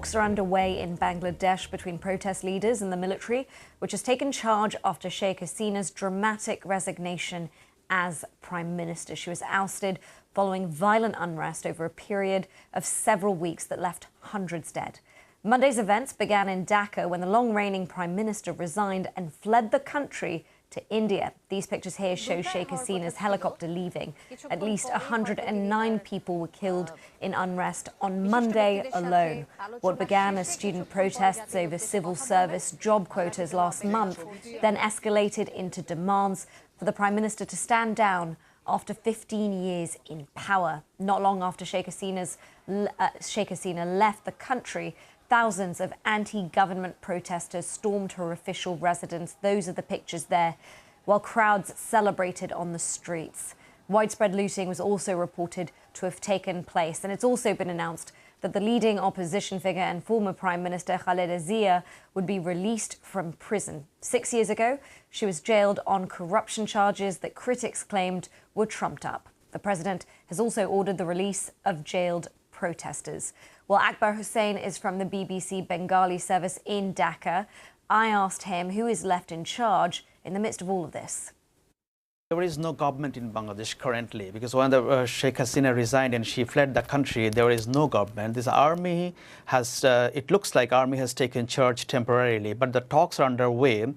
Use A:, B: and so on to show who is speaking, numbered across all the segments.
A: Talks are underway in Bangladesh between protest leaders and the military, which has taken charge after Sheikh Hasina's dramatic resignation as Prime Minister. She was ousted following violent unrest over a period of several weeks that left hundreds dead. Monday's events began in Dhaka when the long-reigning Prime Minister resigned and fled the country to India. These pictures here show Sheikh Hasina's helicopter leaving. At least 109 people were killed in unrest on Monday alone. What began as student protests over civil service job quotas last month then escalated into demands for the Prime Minister to stand down after 15 years in power. Not long after Sheikh Hasina left the country, thousands of anti-government protesters stormed her official residence. Those are the pictures there, while crowds celebrated on the streets. Widespread looting was also reported to have taken place, and it's also been announced that the leading opposition figure and former Prime Minister Khaleda Zia would be released from prison. 6 years ago, she was jailed on corruption charges that critics claimed were trumped up. The president has also ordered the release of jailed protesters. Well, Akbar Hussain is from the BBC Bengali service in Dhaka. I asked him who is left in charge in the midst of all of this.
B: There is no government in Bangladesh currently because when the Sheikh Hasina resigned and she fled the country, there is no government. This army has, it looks like army has taken charge temporarily, but the talks are underway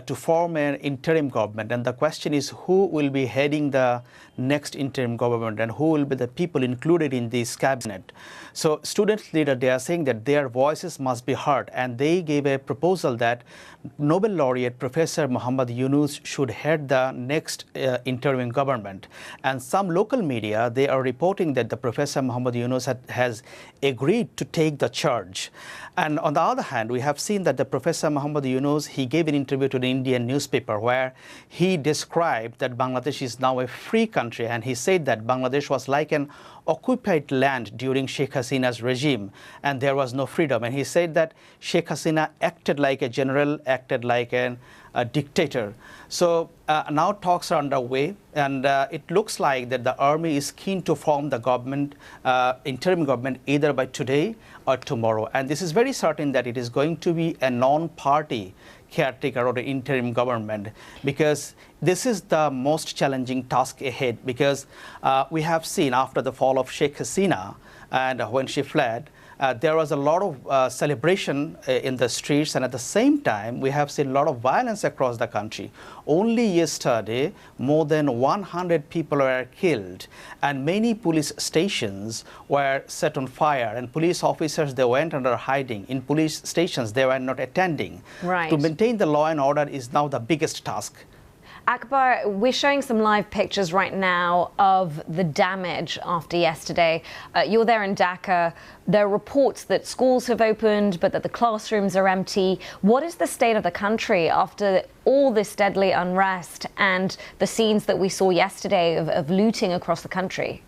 B: to form an interim government. And the question is who will be heading the next interim government and who will be the people included in this cabinet. So student leaders, they are saying that their voices must be heard, and they gave a proposal that Nobel laureate Professor Muhammad Yunus should head the next interim government. And some local media, they are reporting that the Professor Muhammad Yunus has agreed to take the charge. And on the other hand, we have seen that the Professor Muhammad Yunus, he gave an interview to the Indian newspaper where he described that Bangladesh is now a free country, and he said that Bangladesh was like an occupied land during Sheikh Hasina's regime and there was no freedom. And he said that Sheikh Hasina acted like a general, acted like a dictator. So now talks are underway, and it looks like that the army is keen to form the government, interim government, either by today or tomorrow. And this is very certain that it is going to be a non-party caretaker or the interim government, because this is the most challenging task ahead, because we have seen after the fall of Sheikh Hasina and when she fled, there was a lot of celebration in the streets, and at the same time we have seen a lot of violence across the country. Only yesterday more than 100 people were killed and many police stations were set on fire, and police officers, they went under hiding. In police stations they were not attending.
A: Right.
B: To maintain the law and order is now the biggest task.
A: Akbar, we're showing some live pictures right now of the damage after yesterday. You're there in Dhaka. There are reports that schools have opened, but that the classrooms are empty. What is the state of the country after all this deadly unrest and the scenes that we saw yesterday of looting across the country?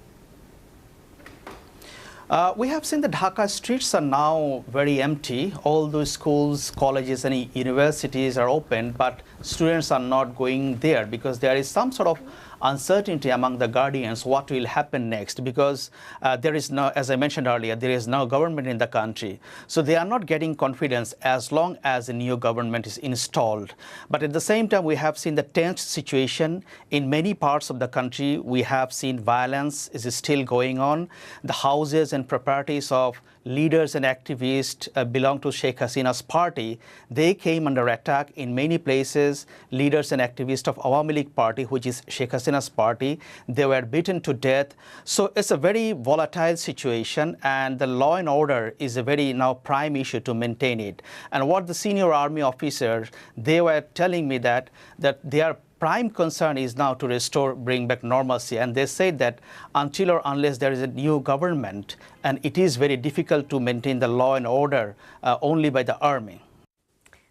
B: We have seen the Dhaka streets are now very empty. All those schools, colleges and universities are open, but students are not going there because there is some sort of uncertainty among the guardians what will happen next, because there is no, as I mentioned earlier, there is no government in the country. So they are not getting confidence as long as a new government is installed. But at the same time, we have seen the tense situation in many parts of the country. We have seen violence is still going on. The houses and properties of leaders and activists belong to Sheikh Hasina's party. They came under attack in many places. Leaders and activists of Awami League party, which is Sheikh Hasina's party, they were beaten to death. So it's a very volatile situation, and the law and order is a very now prime issue to maintain it. And what the senior army officers, they were telling me that their prime concern is now to bring back normalcy. And they said that until or unless there is a new government, and it is very difficult to maintain the law and order only by the army.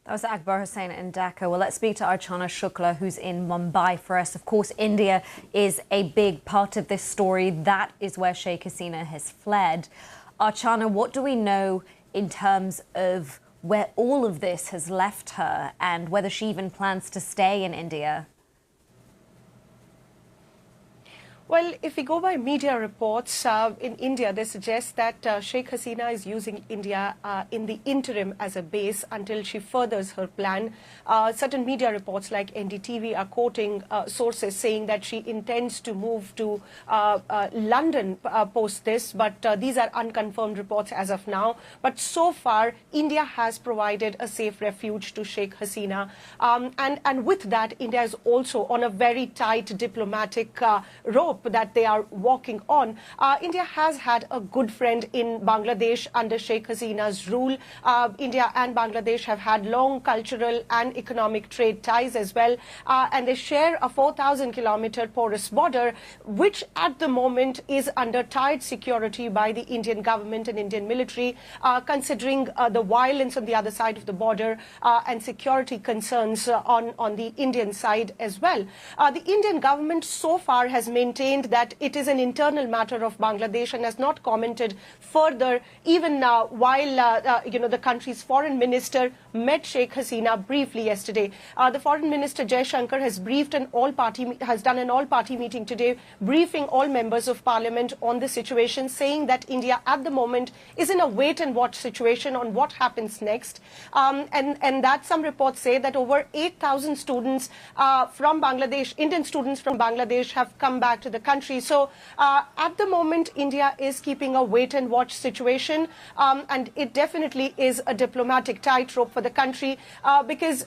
A: That was Akbar Hussain in Dhaka. Well, let's speak to Archana Shukla, who's in Mumbai for us. Of course, India is a big part of this story. That is where Sheikh Hasina has fled. Archana, what do we know in terms of where all of this has left her and whether she even plans to stay in India?
C: Well, if we go by media reports in India, they suggest that Sheikh Hasina is using India in the interim as a base until she furthers her plan. Certain media reports like NDTV are quoting sources saying that she intends to move to London post this, but these are unconfirmed reports as of now. But so far, India has provided a safe refuge to Sheikh Hasina. And with that, India is also on a very tight diplomatic rope that they are walking on. India has had a good friend in Bangladesh under Sheikh Hasina's rule. India and Bangladesh have had long cultural and economic trade ties as well. And they share a 4,000-kilometer porous border, which at the moment is under tight security by the Indian government and Indian military, considering the violence on the other side of the border and security concerns on the Indian side as well. The Indian government so far has maintained that it is an internal matter of Bangladesh and has not commented further, even while the country's foreign minister met Sheikh Hasina briefly yesterday. The foreign minister Jaishankar has done an all-party meeting today, briefing all members of parliament on the situation, saying that India at the moment is in a wait-and-watch situation on what happens next, and that some reports say that over 8,000 students from Bangladesh, Indian students from Bangladesh, have come back to the country. So at the moment, India is keeping a wait-and-watch situation, and it definitely is a diplomatic tightrope for the country because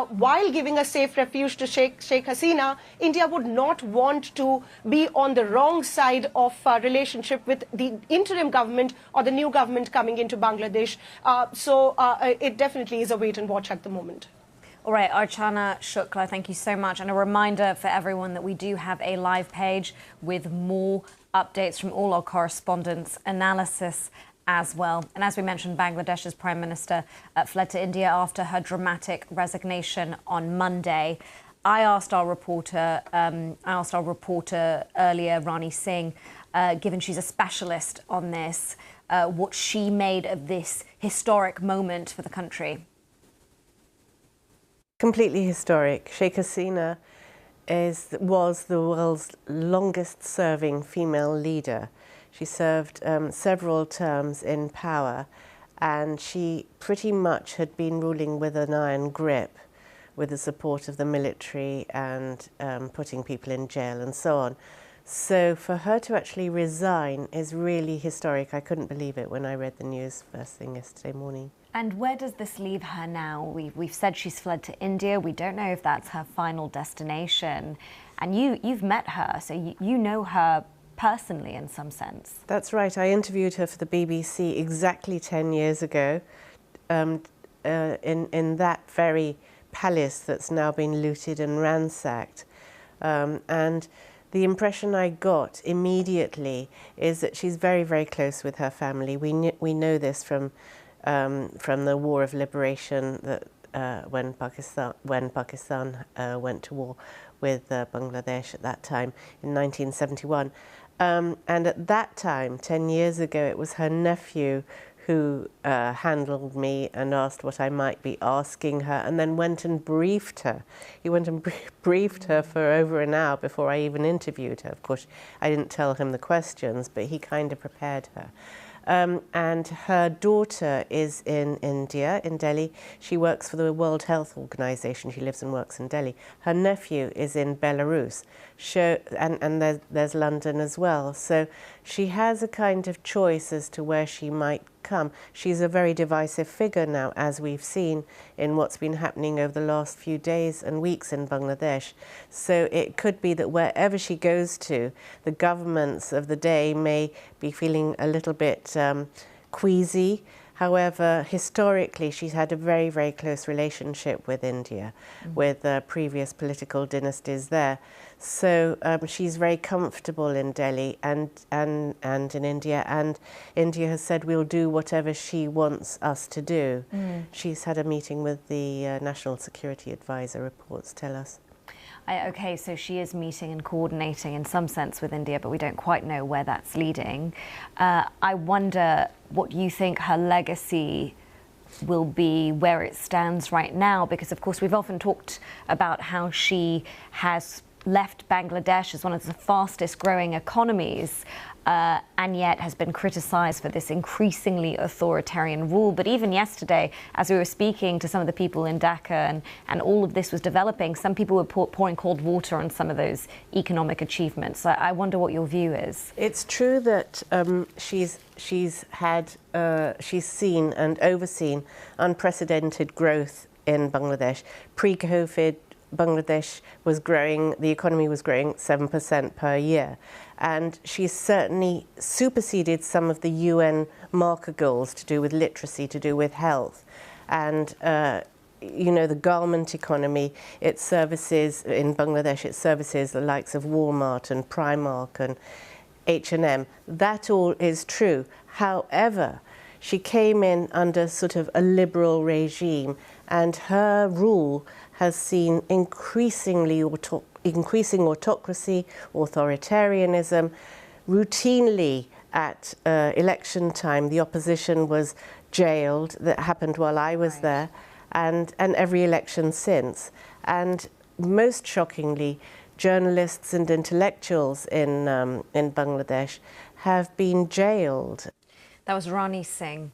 C: while giving a safe refuge to Sheikh Hasina, India would not want to be on the wrong side of relationship with the interim government or the new government coming into Bangladesh. So it definitely is a wait-and-watch at the moment.
A: All right, Archana Shukla, thank you so much. And a reminder for everyone that we do have a live page with more updates from all our correspondents, analysis as well. And as we mentioned, Bangladesh's Prime Minister fled to India after her dramatic resignation on Monday. I asked our reporter earlier, Rani Singh, given she's a specialist on this, what she made of this historic moment for the country.
D: Completely historic. Sheikh Hasina was the world's longest-serving female leader. She served several terms in power, and she pretty much had been ruling with an iron grip, with the support of the military and putting people in jail and so on. So for her to actually resign is really historic. I couldn't believe it when I read the news first thing yesterday morning.
A: And where does this leave her now? We've said she's fled to India. We don't know if that's her final destination. And you've met her, so you know her personally in some sense.
D: That's right. I interviewed her for the BBC exactly 10 years ago in that very palace that's now been looted and ransacked. And the impression I got immediately is that she's very, very close with her family. We know this from the War of Liberation, that when Pakistan went to war with Bangladesh at that time in 1971. And at that time, 10 years ago, it was her nephew who handled me and asked what I might be asking her, and then went and briefed her. He went and briefed her for over an hour before I even interviewed her. Of course, I didn't tell him the questions, but he kind of prepared her. And her daughter is in India, in Delhi. She works for the World Health Organization. She lives and works in Delhi. Her nephew is in Belarus, and there's London as well. So she has a kind of choice as to where she might come. She's a very divisive figure now, as we've seen in what's been happening over the last few days and weeks in Bangladesh. So it could be that wherever she goes to, the governments of the day may be feeling a little bit queasy. However, historically, she's had a very, very close relationship with India, with previous political dynasties there. So she's very comfortable in Delhi and in India, and India has said we'll do whatever she wants us to do. She's had a meeting with the National Security Advisor, reports tell us.
A: Okay, so she is meeting and coordinating in some sense with India, but we don't quite know where that's leading. I wonder what you think her legacy will be, where it stands right now, because of course we've often talked about how she has left Bangladesh as one of the fastest growing economies, and yet has been criticised for this increasingly authoritarian rule. But even yesterday, as we were speaking to some of the people in Dhaka and all of this was developing, some people were pouring cold water on some of those economic achievements. So I wonder what your view is.
D: It's true that she's seen and overseen unprecedented growth in Bangladesh. Pre-COVID, Bangladesh was growing, the economy was growing 7% per year. And she's certainly superseded some of the UN marker goals to do with literacy, to do with health. And, you know, the garment economy, it services, in Bangladesh, it services the likes of Walmart and Primark and H&M. That all is true. However, she came in under sort of a liberal regime, and her rule has seen increasing autocracy, authoritarianism. Routinely at election time, the opposition was jailed. That happened while I was there, and every election since. And most shockingly, journalists and intellectuals in Bangladesh have been jailed.
A: That was Rani Singh.